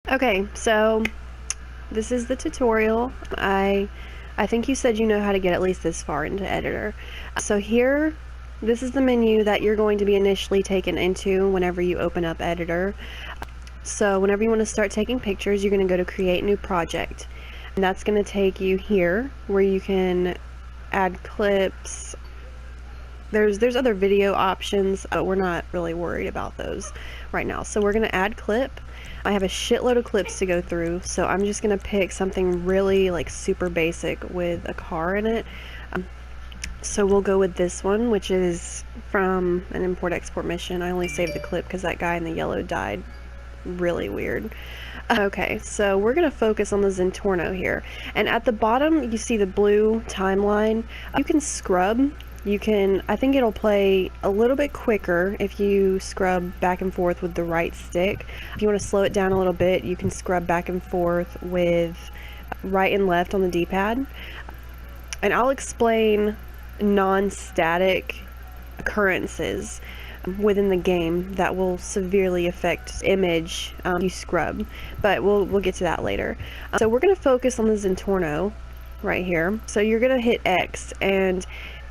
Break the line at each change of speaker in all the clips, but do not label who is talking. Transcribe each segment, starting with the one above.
Okay, so this is the tutorial. I think you said you know how to get at least this far into Editor. So here, this is the menu that you're going to be initially taken into whenever you open up Editor. So whenever you want to start taking pictures, you're going to go to Create New Project. And that's going to take you here where you can add clips. There's other video options, but we're not really worried about those right now. So we're going to add clip. I have a shitload of clips to go through, so I'm just going to pick something really like super basic with a car in it. So we'll go with this one, which is from an import-export mission. I only saved the clip because that guy in the yellow died really weird. Okay, so we're going to focus on the Zentorno here. And at the bottom, you see the blue timeline. You can scrub. I think it'll play a little bit quicker if you scrub back and forth with the right stick. If you want to slow it down a little bit, you can scrub back and forth with right and left on the D-pad. And I'll explain non-static occurrences within the game that will severely affect image you scrub, but we'll get to that later. So we're going to focus on the Zentorno right here. So you're going to hit X and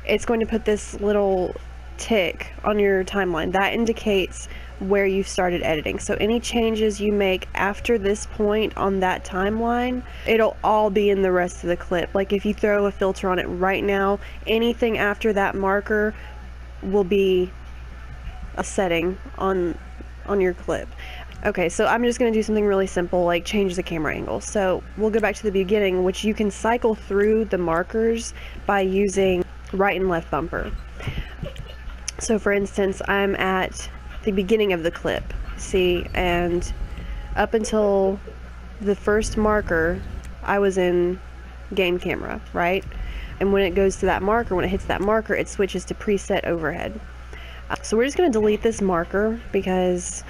it's going to put this little tick on your timeline that indicates where you've started editing. So any changes you make after this point on that timeline, it'll all be in the rest of the clip. Like if you throw a filter on it right now, anything after that marker will be a setting on your clip. Okay, so I'm just going to do something really simple like change the camera angle. So we'll go back to the beginning, which you can cycle through the markers by using right and left bumper. So for instance, I'm at the beginning of the clip, see, and up until the first marker I was in game camera, right? And when it goes to that marker, when it hits that marker, it switches to preset overhead. So we're just going to delete this marker because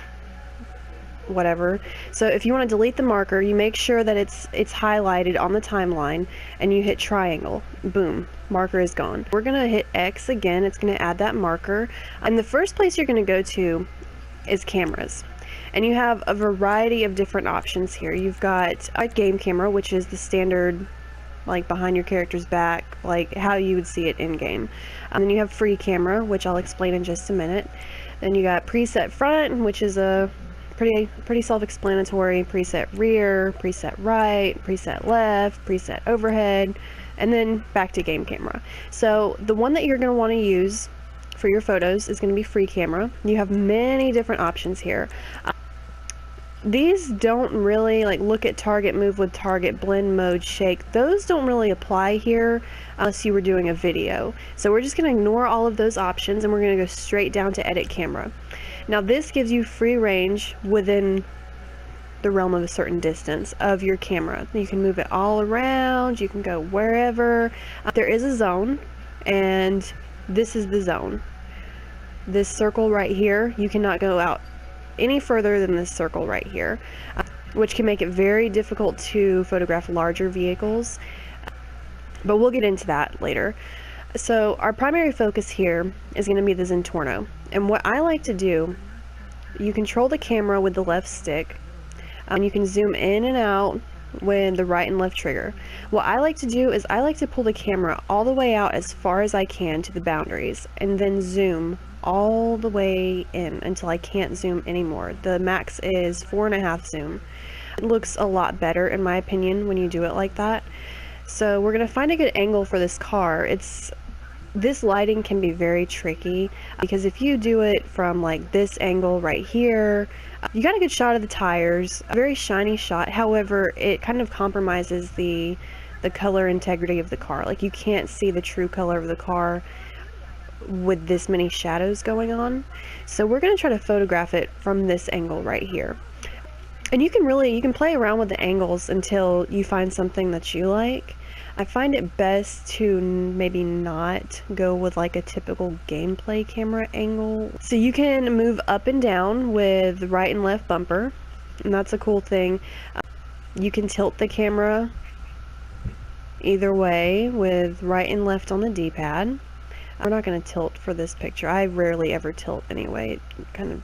whatever. So if you want to delete the marker, you make sure that it's highlighted on the timeline and you hit triangle. Boom, marker is gone. We're going to hit X again. It's going to add that marker. And the first place you're going to go to is cameras. And you have a variety of different options here. You've got a game camera, which is the standard, like behind your character's back, like how you would see it in game. And then you have free camera, which I'll explain in just a minute. Then you got preset front, which is a pretty self-explanatory. Preset rear, preset right, preset left, preset overhead, and then back to game camera. So the one that you're going to want to use for your photos is going to be free camera. You have many different options here. These don't really, like look at target, move with target, blend mode, shake, those don't really apply here unless you were doing a video. So we're just going to ignore all of those options and we're going to go straight down to edit camera. Now this gives you free range within the realm of a certain distance of your camera. You can move it all around, you can go wherever. There is a zone, and this is the zone. This circle right here, you cannot go out any further than this circle right here, which can make it very difficult to photograph larger vehicles, but we'll get into that later. So our primary focus here is going to be the Zentorno, and what I like to do, you control the camera with the left stick, and you can zoom in and out with the right and left trigger. What I like to do is I like to pull the camera all the way out as far as I can to the boundaries and then zoom all the way in until I can't zoom anymore. The max is 4.5 zoom. It looks a lot better in my opinion when you do it like that. So we're going to find a good angle for this car. This lighting can be very tricky because if you do it from like this angle right here, you got a good shot of the tires, a very shiny shot. However, it kind of compromises the color integrity of the car. Like you can't see the true color of the car with this many shadows going on. So we're going to try to photograph it from this angle right here. And you can play around with the angles until you find something that you like. I find it best to maybe not go with like a typical gameplay camera angle. So you can move up and down with right and left bumper, and that's a cool thing. You can tilt the camera either way with right and left on the D-pad. We're not going to tilt for this picture. I rarely ever tilt anyway. It kind of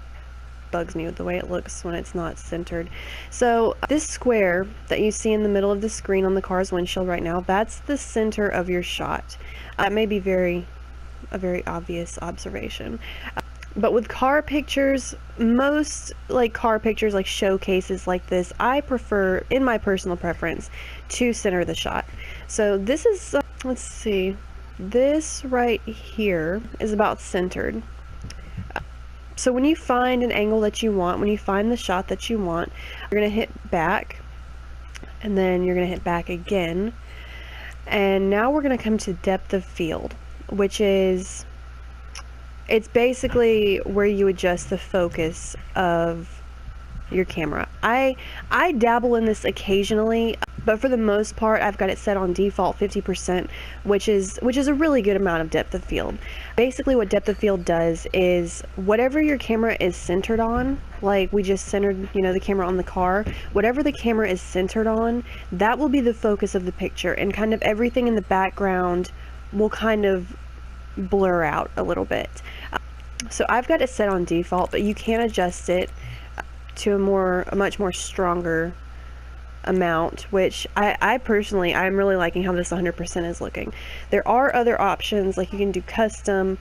bugs me with the way it looks when it's not centered. So this square that you see in the middle of the screen on the car's windshield right now, that's the center of your shot. That may be a very obvious observation. But with car pictures, most like car pictures, like showcases like this, I prefer, in my personal preference, to center the shot. So this is, let's see, this right here is about centered. So when you find an angle that you want, when you find the shot that you want, you're going to hit back, and then you're going to hit back again. And now we're going to come to depth of field, which is, it's basically where you adjust the focus of your camera. I dabble in this occasionally, but for the most part I've got it set on default 50%, which is a really good amount of depth of field. Basically what depth of field does is whatever your camera is centered on, like we just centered, you know, the camera on the car, whatever the camera is centered on, that will be the focus of the picture, and kind of everything in the background will kind of blur out a little bit. So I've got it set on default, but you can adjust it to a much more stronger amount, which I personally, I'm really liking how this 100% is looking. There are other options, like you can do custom,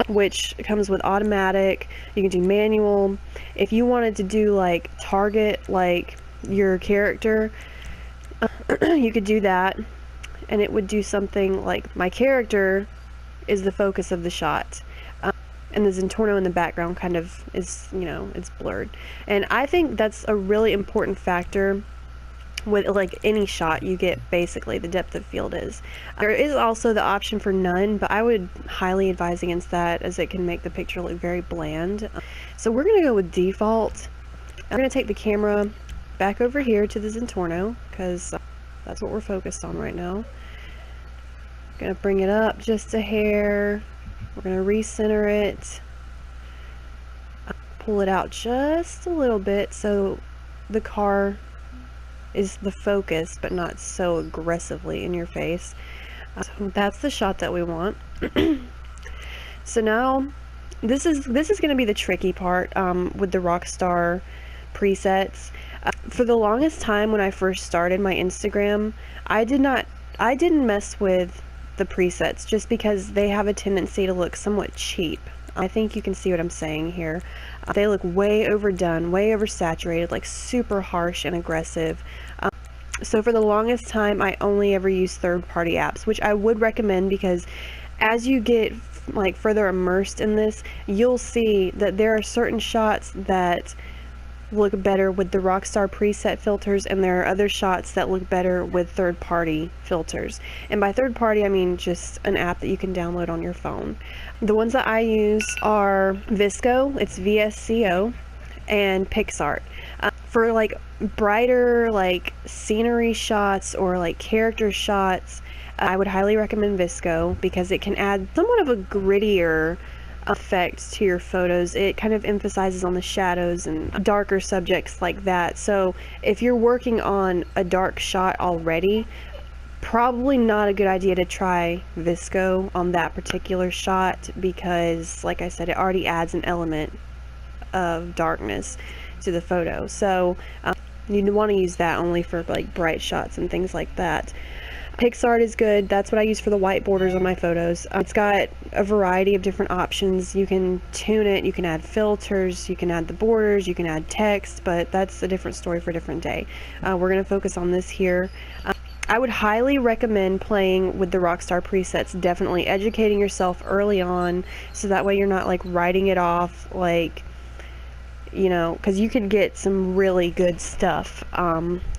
which comes with automatic. You can do manual. If you wanted to do like target, like your character, you could do that, and it would do something like my character is the focus of the shot, and the Zentorno in the background kind of is, you know, it's blurred. And I think that's a really important factor with like any shot you get. Basically the depth of field is. There is also the option for none, but I would highly advise against that, as it can make the picture look very bland. So we're gonna go with default. I'm gonna take the camera back over here to the Zentorno, because that's what we're focused on right now. Gonna bring it up just a hair. We're gonna recenter it, pull it out just a little bit so the car is the focus, but not so aggressively in your face. So that's the shot that we want. So now this is going to be the tricky part with the Rockstar presets. For the longest time when I first started my Instagram, I didn't mess with the presets, just because they have a tendency to look somewhat cheap. I think you can see what I'm saying here. They look way overdone, way oversaturated, like super harsh and aggressive. So for the longest time I only ever used third-party apps, which I would recommend, because as you get like further immersed in this, you'll see that there are certain shots that look better with the Rockstar preset filters, and there are other shots that look better with third-party filters. And by third-party, I mean just an app that you can download on your phone. The ones that I use are VSCO, it's VSCO, and PixArt. For like brighter like scenery shots or like character shots, I would highly recommend VSCO, because it can add somewhat of a grittier effect to your photos. It kind of emphasizes on the shadows and darker subjects like that. So if you're working on a dark shot already, probably not a good idea to try VSCO on that particular shot, because like I said, it already adds an element of darkness to the photo. So you'd want to use that only for like bright shots and things like that. PixArt is good. That's what I use for the white borders on my photos. It's got a variety of different options. You can tune it, you can add filters, you can add the borders, you can add text, but that's a different story for a different day. We're going to focus on this here. I would highly recommend playing with the Rockstar presets, definitely educating yourself early on, so that way you're not like writing it off, like, you know, because you could get some really good stuff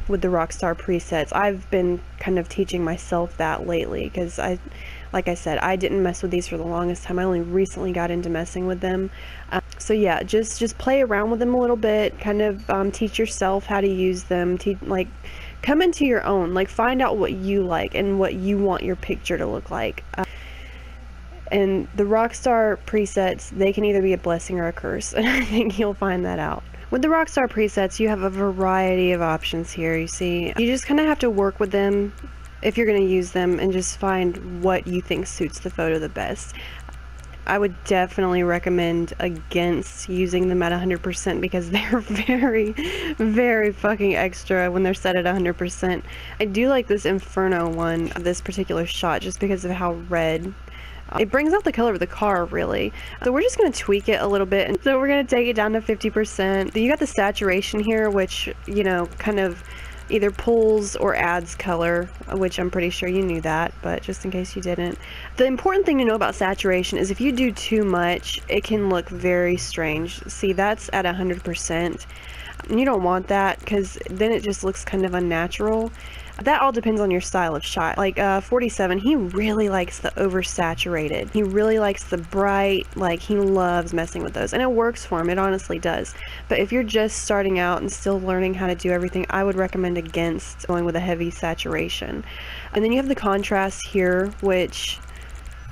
with the Rockstar presets. I've been kind of teaching myself that lately, because like I said, I didn't mess with these for the longest time. I only recently got into messing with them. So yeah, just play around with them a little bit, kind of teach yourself how to use them, like come into your own, like find out what you like and what you want your picture to look like. And the Rockstar presets, they can either be a blessing or a curse, and I think you'll find that out. With the Rockstar presets, you have a variety of options here. You see, you just kind of have to work with them if you're going to use them, and just find what you think suits the photo the best. I would definitely recommend against using them at 100% because they're very, very fucking extra when they're set at 100%. I do like this Inferno one, this particular shot, just because of how red. It brings out the color of the car, really. So we're just going to tweak it a little bit. And so we're going to take it down to 50%. You got the saturation here, which, you know, kind of either pulls or adds color, which I'm pretty sure you knew that, but just in case you didn't. The important thing to know about saturation is if you do too much, it can look very strange. See, that's at 100%. You don't want that because then it just looks kind of unnatural. That all depends on your style of shot. Like 47, he really likes the oversaturated. He really likes the bright, like he loves messing with those. And it works for him, it honestly does. But if you're just starting out and still learning how to do everything, I would recommend against going with a heavy saturation. And then you have the contrast here, which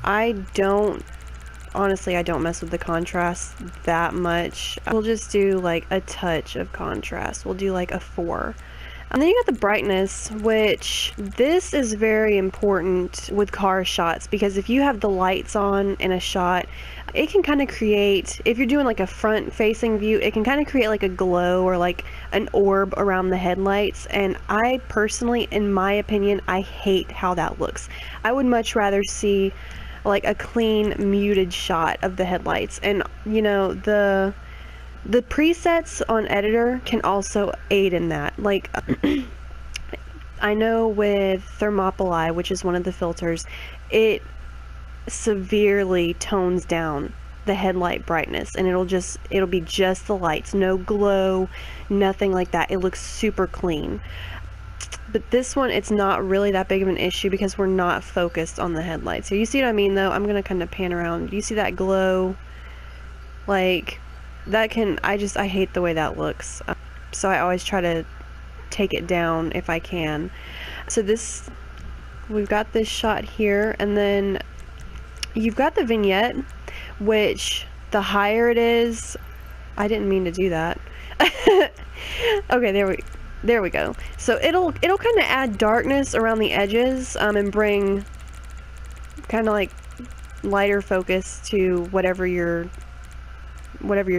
honestly, I don't mess with the contrast that much. We'll just do like a touch of contrast. We'll do like a 4. And then you got the brightness, which this is very important with car shots because if you have the lights on in a shot, it can kind of create, if you're doing like a front facing view, it can kind of create like a glow or like an orb around the headlights. And I personally, in my opinion, I hate how that looks. I would much rather see like a clean muted shot of the headlights. And you know, the presets on Editor can also aid in that. Like, I know with Thermopylae, which is one of the filters, it severely tones down the headlight brightness, and it'll be just the lights, no glow, nothing like that. It looks super clean. But this one, it's not really that big of an issue because we're not focused on the headlights. So you see what I mean, though? I'm gonna kind of pan around. You see that glow? Like, that can, I hate the way that looks. So I always try to take it down if I can. So we've got this shot here, and then you've got the vignette, which the higher it is, I didn't mean to do that. Okay, there we go. So it'll kind of add darkness around the edges, and bring kind of like lighter focus to whatever your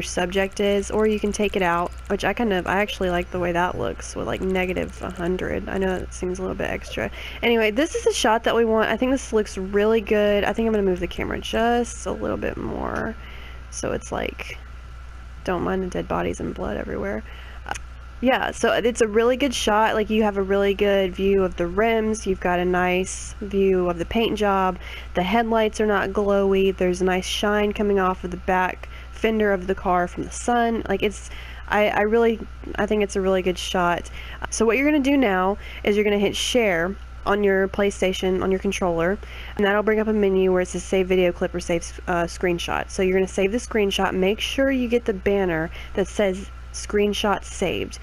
subject is, or you can take it out, which I actually like the way that looks with like -100. I know that seems a little bit extra. Anyway, this is a shot that we want. I think this looks really good. I think I'm gonna move the camera just a little bit more so it's like, don't mind the dead bodies and blood everywhere. Yeah, so it's a really good shot. Like, you have a really good view of the rims, you've got a nice view of the paint job, the headlights are not glowy, there's a nice shine coming off of the back fender of the car from the sun. Like, I think it's a really good shot. So what you're going to do now is you're going to hit share on your PlayStation, on your controller, and that'll bring up a menu where it says save video clip or save screenshot. So you're going to save the screenshot. Make sure you get the banner that says screenshot saved.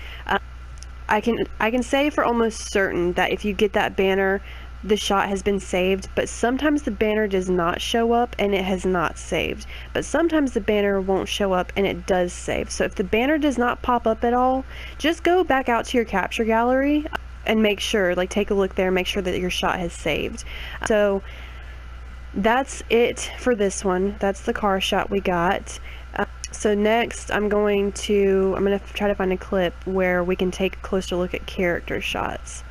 I can say for almost certain that if you get that banner, the shot has been saved, but sometimes the banner does not show up and it has not saved. But sometimes the banner won't show up and it does save. So if the banner does not pop up at all, just go back out to your capture gallery and make sure, like, take a look there, make sure that your shot has saved. So that's it for this one. That's the car shot we got. So next I'm going to try to find a clip where we can take a closer look at character shots.